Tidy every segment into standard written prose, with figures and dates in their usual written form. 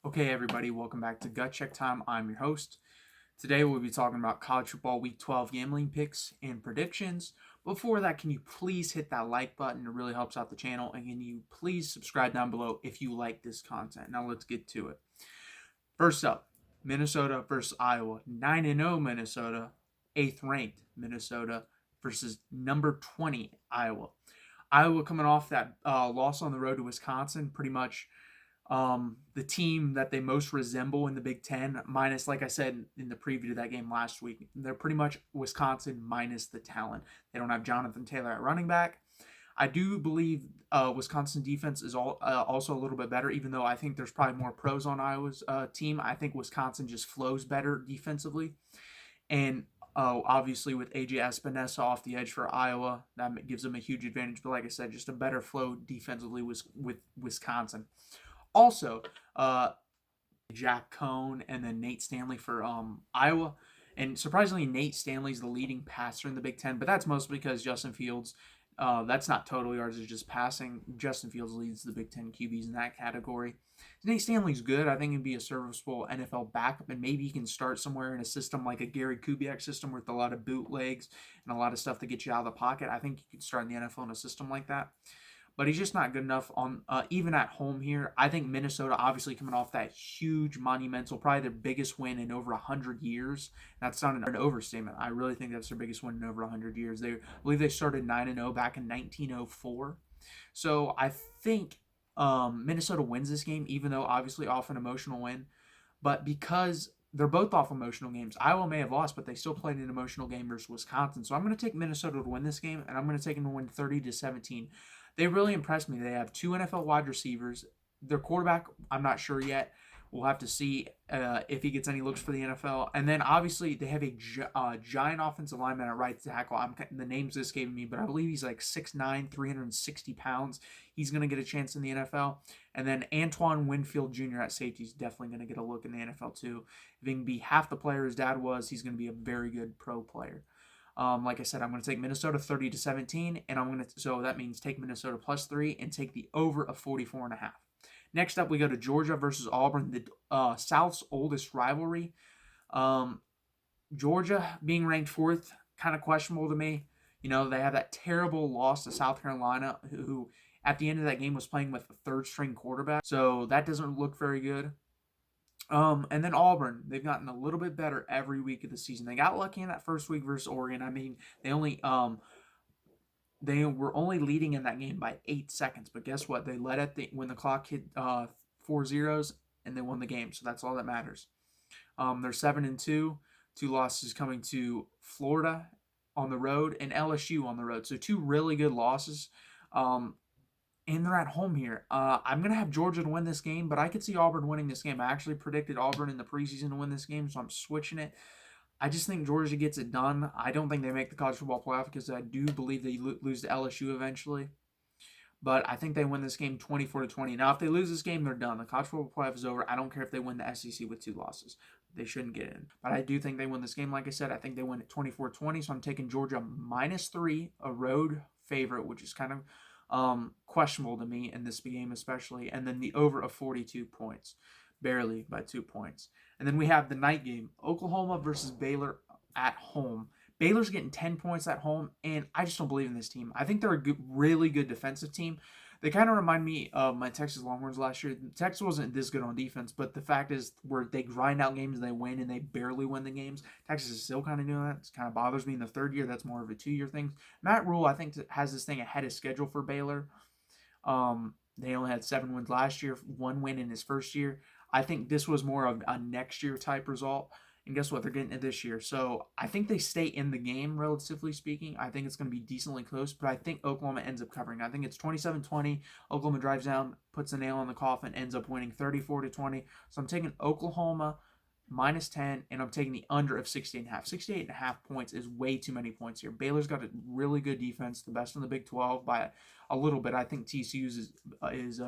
Okay, everybody, welcome back to Gut Check Time. I'm your host. Today we'll be talking about college football week 12 gambling picks and predictions. Before that, can you please hit that like button? It really helps out the channel. And can you please subscribe down below if you like this content? Now let's get to it. First up, Minnesota versus Iowa. 9-0 Minnesota, 8th ranked Minnesota versus number 20 Iowa. Iowa coming off that loss on the road to Wisconsin, pretty much the team that they most resemble in the Big Ten, minus, like I said in the preview to that game last week, they're pretty much Wisconsin minus the talent. They don't have Jonathan Taylor at running back. I do believe Wisconsin defense is also a little bit better, even though I think there's probably more pros on Iowa's team. I think Wisconsin just flows better defensively. And obviously, with AJ Espinosa off the edge for Iowa, that gives them a huge advantage. But like I said, just a better flow defensively with Wisconsin. Also, Jack Cohn and then Nate Stanley for Iowa. And surprisingly, Nate Stanley's the leading passer in the Big Ten, but that's mostly because Justin Fields, that's not total yards, it's just passing. Justin Fields leads the Big Ten QBs in that category. Nate Stanley's good. I think he'd be a serviceable NFL backup, and maybe he can start somewhere in a system like a Gary Kubiak system with a lot of bootlegs and a lot of stuff to get you out of the pocket. I think you could start in the NFL in a system like that, but he's just not good enough on even at home here. I think Minnesota, obviously coming off that huge monumental, probably their biggest win in over 100 years. That's not an overstatement. I really think that's their biggest win in over 100 years. I believe they started 9-0 back in 1904. So I think Minnesota wins this game, even though obviously off an emotional win. But because they're both off emotional games, Iowa may have lost, but they still played an emotional game versus Wisconsin. So I'm going to take Minnesota to win this game, and I'm going to take them to win 30-17. They really impressed me. They have two NFL wide receivers. Their quarterback, I'm not sure yet. We'll have to see if he gets any looks for the NFL. And then obviously they have a giant offensive lineman at right tackle. The name's escaping me, but I believe he's like 6'9", 360 pounds. He's going to get a chance in the NFL. And then Antoine Winfield Jr. at safety is definitely going to get a look in the NFL too. If he can be half the player his dad was, he's going to be a very good pro player. Like I said, I'm going to take Minnesota 30-17, and so that means take Minnesota +3 and take the over of 44.5. Next up, we go to Georgia versus Auburn, the South's oldest rivalry. Georgia being ranked fourth, kind of questionable to me. You know, they have that terrible loss to South Carolina, who at the end of that game was playing with a third string quarterback. So that doesn't look very good. And then Auburn, they've gotten a little bit better every week of the season. They got lucky in that first week versus Oregon. I mean, they were only leading in that game by 8 seconds, but guess what? They led at when the clock hit 4 zeros, and they won the game. So that's all that matters. They're 7-2, two losses coming to Florida on the road and LSU on the road. So two really good losses. And they're at home here. I'm going to have Georgia to win this game, but I could see Auburn winning this game. I actually predicted Auburn in the preseason to win this game, so I'm switching it. I just think Georgia gets it done. I don't think they make the college football playoff because I do believe they lose to LSU eventually. But I think they win this game 24-20. Now, if they lose this game, they're done. The college football playoff is over. I don't care if they win the SEC with 2 losses. They shouldn't get in. But I do think they win this game. Like I said, I think they win it 24-20. So I'm taking Georgia -3, a road favorite, which is kind of questionable to me in this game especially, and then the over of 42 points, barely by 2 points. And then we have the night game, Oklahoma versus Baylor at home. Baylor's getting 10 points at home, and I just don't believe in this team. I think they're a really good defensive team. They kind of remind me of my Texas Longhorns last year. Texas wasn't this good on defense, but the fact is where they grind out games and they win and they barely win the games. Texas is still kind of doing that. It kind of bothers me in the third year. That's more of a 2-year thing. Matt Rule, I think, has this thing ahead of schedule for Baylor. They only had 7 wins last year, 1 win in his first year. I think this was more of a next year type result. And guess what? They're getting it this year. So I think they stay in the game, relatively speaking. I think it's going to be decently close, but I think Oklahoma ends up covering. I think it's 27-20. Oklahoma drives down, puts a nail in the coffin, ends up winning 34-20. So I'm taking Oklahoma -10, and I'm taking the under of 68.5. 68.5 points is way too many points here. Baylor's got a really good defense, the best in the Big 12 by a little bit. I think TCU's is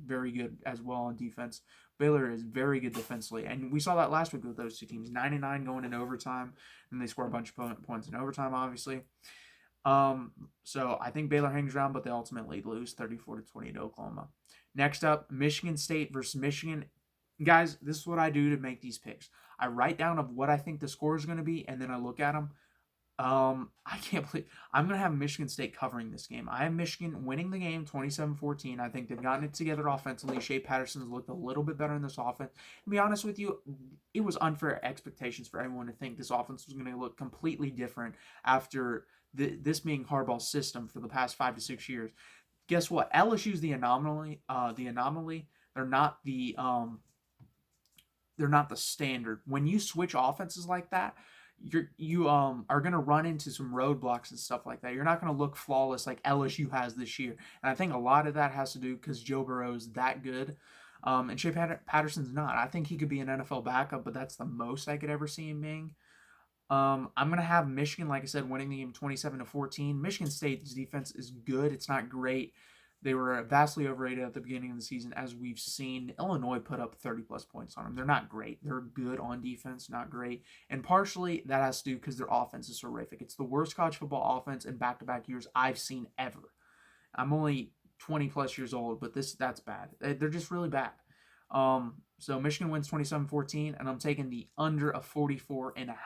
very good as well on defense. Baylor is very good defensively, and we saw that last week with those two teams, 9-9 going into overtime, and they score a bunch of points in overtime, obviously. So I think Baylor hangs around, but they ultimately lose 34-20 to Oklahoma. Next up, Michigan State versus Michigan. Guys, this is what I do to make these picks. I write down of what I think the score is going to be, and then I look at them. I can't believe I'm going to have Michigan State covering this game. I have Michigan winning the game 27-14. I think they've gotten it together offensively. Shea Patterson's looked a little bit better in this offense. To be honest with you, it was unfair expectations for everyone to think this offense was going to look completely different after this being Harbaugh's system for the past 5 to 6 years. Guess what? LSU's the anomaly. They're not the standard. When you switch offenses like that, you are going to run into some roadblocks and stuff like that. You're not going to look flawless like LSU has this year. And I think a lot of that has to do because Joe Burrow is that good. And Shea Patterson's not. I think he could be an NFL backup, but that's the most I could ever see him being. I'm going to have Michigan, like I said, winning the game 27-14. Michigan State's defense is good. It's not great. They were vastly overrated at the beginning of the season, as we've seen. Illinois put up 30-plus points on them. They're not great. They're good on defense, not great. And partially that has to do because their offense is horrific. It's the worst college football offense in back-to-back years I've seen ever. I'm only 20-plus years old, but that's bad. They're just really bad. So Michigan wins 27-14, and I'm taking the under of 44.5.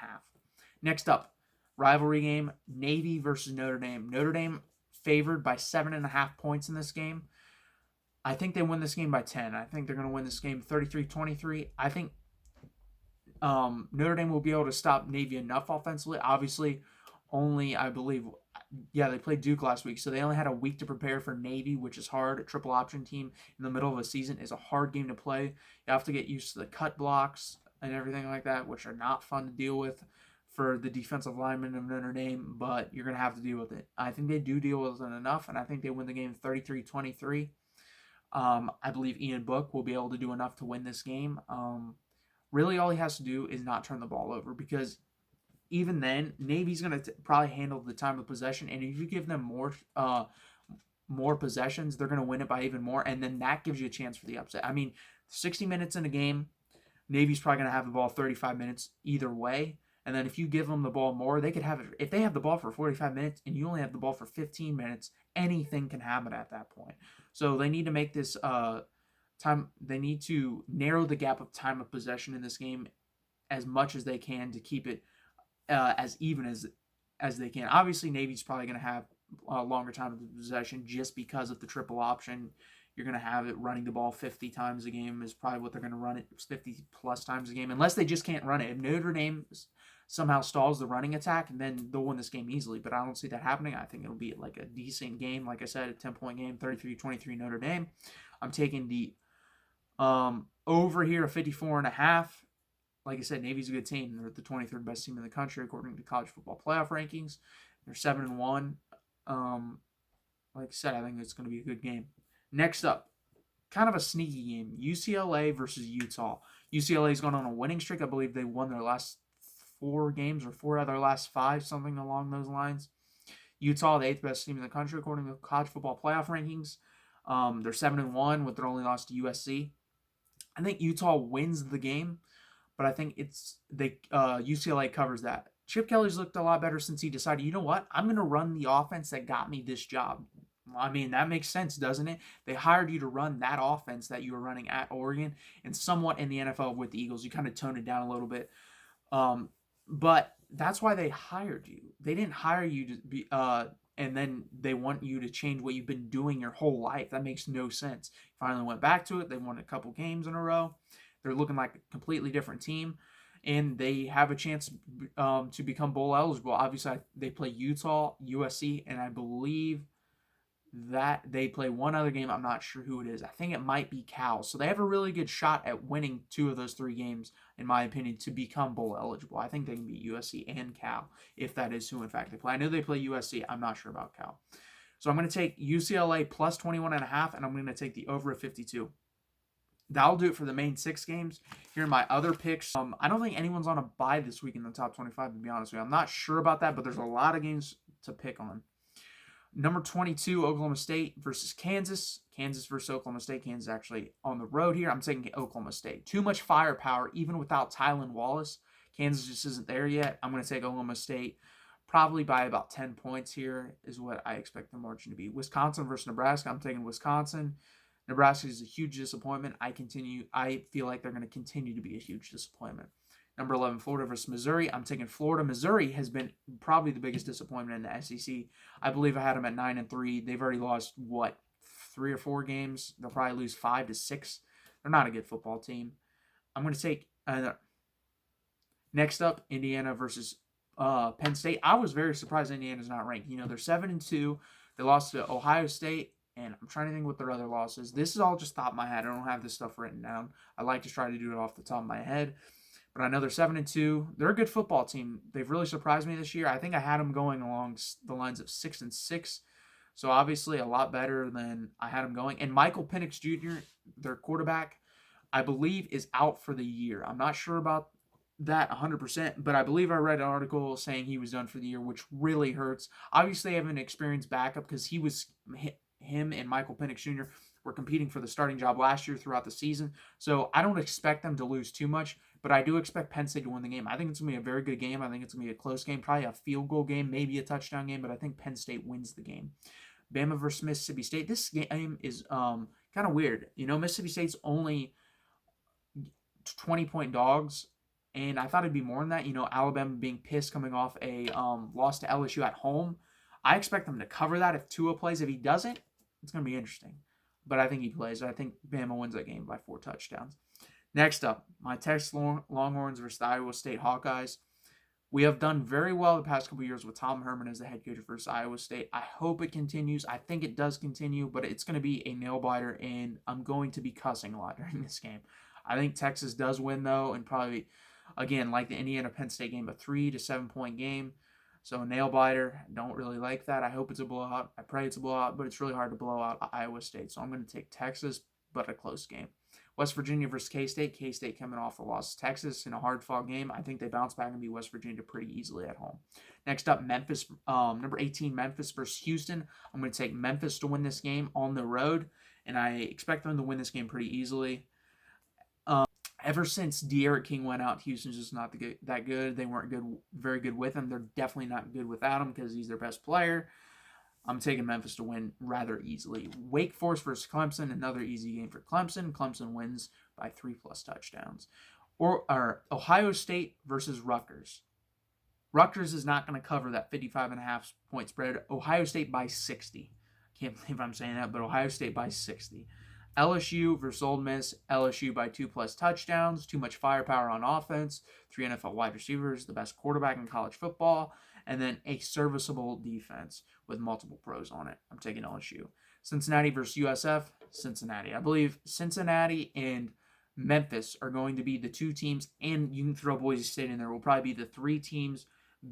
Next up, rivalry game, Navy versus Notre Dame. Notre Dame favored by 7.5 points in this game. I think they win this game by 10. I think they're going to win this game 33-23. I think Notre Dame will be able to stop Navy enough offensively. Obviously, only, I believe, they played Duke last week, so they only had a week to prepare for Navy, which is hard. A triple option team in the middle of a season is a hard game to play. You have to get used to the cut blocks and everything like that, which are not fun to deal with for the defensive linemen of Notre Dame, but you're going to have to deal with it. I think they do deal with it enough, and I think they win the game 33-23. I believe Ian Book will be able to do enough to win this game. Really, all he has to do is not turn the ball over, because even then, Navy's going to probably handle the time of possession, and if you give them more possessions, they're going to win it by even more, and then that gives you a chance for the upset. I mean, 60 minutes in a game, Navy's probably going to have the ball 35 minutes either way. And then if you give them the ball more, they could have it. If they have the ball for 45 minutes and you only have the ball for 15 minutes, anything can happen at that point. So they need to make this time. They need to narrow the gap of time of possession in this game as much as they can to keep it as even as they can. Obviously, Navy's probably going to have a longer time of possession just because of the triple option. You're going to have it running the ball 50 times a game is probably what they're going to run it 50 plus times a game, unless they just can't run it. If Notre Dame somehow stalls the running attack, and then they'll win this game easily. But I don't see that happening. I think it'll be like a decent game. Like I said, a 10-point game, 33-23 Notre Dame. I'm taking the over here of 54.5. Like I said, Navy's a good team. They're the 23rd best team in the country according to college football playoff rankings. They're 7-1. Like I said, I think it's going to be a good game. Next up, kind of a sneaky game, UCLA versus Utah. UCLA's gone on a winning streak. I believe they won their last 4 games or 4 out of their last 5, something along those lines. Utah, the 8th best team in the country according to college football playoff rankings. They're 7-1 with their only loss to USC. I think Utah wins the game, but I think UCLA covers that. Chip Kelly's looked a lot better since he decided, you know what, I'm going to run the offense that got me this job. I mean, that makes sense, doesn't it? They hired you to run that offense that you were running at Oregon and somewhat in the NFL with the Eagles. You kind of toned it down a little bit. But that's why they hired you. They didn't hire you to be, and then they want you to change what you've been doing your whole life. That makes no sense. Finally went back to it. They won a couple games in a row. They're looking like a completely different team, and they have a chance to become bowl eligible. Obviously, they play Utah, USC, and I believe that they play one other game. I'm not sure who it is. I think it might be Cal. So they have a really good shot at winning 2 of those 3 games, in my opinion, to become bowl eligible. I think they can beat USC and Cal, if that is who, in fact, they play. I know they play USC. I'm not sure about Cal. So I'm going to take UCLA plus 21.5, and I'm going to take the over of 52. That'll do it for the main 6 games. Here are my other picks. I don't think anyone's on a bye this week in the top 25, to be honest with you. I'm not sure about that, but there's a lot of games to pick on. Number 22, Oklahoma State versus Kansas. Kansas versus Oklahoma State. Kansas actually on the road here. I'm taking Oklahoma State. Too much firepower, even without Tylan Wallace. Kansas just isn't there yet. I'm going to take Oklahoma State probably by about 10 points here is what I expect the margin to be. Wisconsin versus Nebraska. I'm taking Wisconsin. Nebraska is a huge disappointment. I feel like they're going to continue to be a huge disappointment. Number 11, Florida versus Missouri. I'm taking Florida. Missouri has been probably the biggest disappointment in the SEC. I believe I had them at 9-3. They've already lost, 3 or 4 games? They'll probably lose 5 to 6. They're not a good football team. I'm going to take next up, Indiana versus Penn State. I was very surprised Indiana's not ranked. They're 7-2. They lost to Ohio State, and I'm trying to think what their other losses. This is all just top of my head. I don't have this stuff written down. I like to try to do it off the top of my head. But I know they're 7-2. They're a good football team. They've really surprised me this year. I think I had them going along the lines of 6-6. So obviously a lot better than I had them going. And Michael Penix Jr., their quarterback, I believe is out for the year. I'm not sure about that 100%, but I believe I read an article saying he was done for the year, which really hurts. Obviously, I have an experienced backup because him and Michael Penix Jr. were competing for the starting job last year throughout the season. So I don't expect them to lose too much, but I do expect Penn State to win the game. I think it's going to be a very good game. I think it's going to be a close game, probably a field goal game, maybe a touchdown game, but I think Penn State wins the game. Bama versus Mississippi State. This game is kind of weird. Mississippi State's only 20-point dogs, and I thought it'd be more than that. Alabama being pissed coming off a loss to LSU at home. I expect them to cover that if Tua plays. If he doesn't, it's going to be interesting. But I think he plays. I think Bama wins that game by 4 touchdowns. Next up, my Texas Longhorns versus the Iowa State Hawkeyes. We have done very well the past couple years with Tom Herman as the head coach versus Iowa State. I hope it continues. I think it does continue, but it's going to be a nail-biter, and I'm going to be cussing a lot during this game. I think Texas does win, though, and probably, again, like the Indiana-Penn State game, a 3 to 7 point game. So a nail-biter. Don't really like that. I hope it's a blowout. I pray it's a blowout, but it's really hard to blow out Iowa State. So I'm going to take Texas, but a close game. West Virginia versus K-State. K-State coming off a loss to Texas in a hard-fought game. I think they bounce back and beat West Virginia pretty easily at home. Next up, Memphis, number 18, Memphis versus Houston. I'm going to take Memphis to win this game on the road, and I expect them to win this game pretty easily. Ever since De'Aaron King went out, Houston's just not that good. They weren't very good with him. They're definitely not good without him because he's their best player. I'm taking Memphis to win rather easily. Wake Forest versus Clemson, another easy game for Clemson. Clemson wins by 3+ touchdowns. Or Ohio State versus Rutgers. Rutgers is not going to cover that 55.5 point spread. Ohio State by 60. Can't believe I'm saying that, but Ohio State by 60. LSU versus Ole Miss. LSU by 2+ touchdowns. Too much firepower on offense. 3 NFL wide receivers. The best quarterback in college football. And then a serviceable defense with multiple pros on it. I'm taking LSU. Cincinnati versus USF. Cincinnati. I believe Cincinnati and Memphis are going to be the 2 teams, and you can throw Boise State in there, will probably be the 3 teams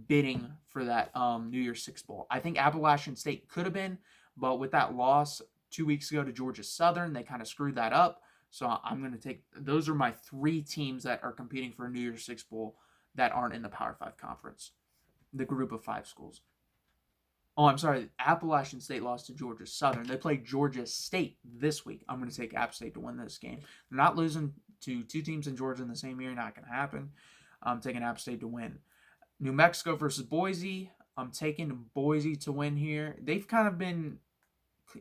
bidding for that New Year's Six Bowl. I think Appalachian State could have been, but with that loss 2 weeks ago to Georgia Southern, they kind of screwed that up. So I'm going to take, those are my 3 teams that are competing for a New Year's Six Bowl that aren't in the Power 5 conference. The group of 5 schools. Oh, I'm sorry. Appalachian State lost to Georgia Southern. They played Georgia State this week. I'm going to take App State to win this game. They're not losing to 2 teams in Georgia in the same year. Not going to happen. I'm taking App State to win. New Mexico versus Boise. I'm taking Boise to win here. They've kind of been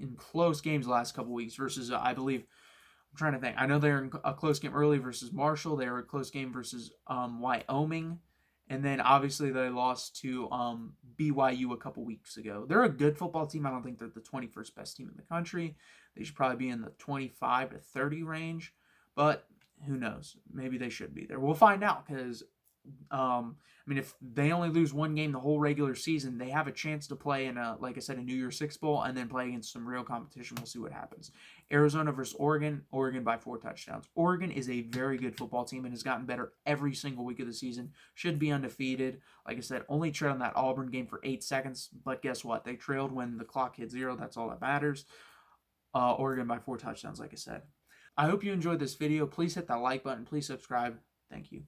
in close games the last couple weeks versus, I believe, I'm trying to think. I know they're in a close game early versus Marshall. They were a close game versus Wyoming. And then, obviously, they lost to BYU a couple weeks ago. They're a good football team. I don't think they're the 21st best team in the country. They should probably be in the 25 to 30 range. But who knows? Maybe they should be there. We'll find out because, if they only lose 1 game the whole regular season, they have a chance to play in, like I said, a New Year's Six Bowl and then play against some real competition. We'll see what happens. Arizona versus Oregon. Oregon by 4 touchdowns. Oregon is a very good football team and has gotten better every single week of the season. Should be undefeated. Like I said, only trailed in that Auburn game for 8 seconds. But guess what? They trailed when the clock hit 0. That's all that matters. Oregon by 4 touchdowns, like I said. I hope you enjoyed this video. Please hit that like button. Please subscribe. Thank you.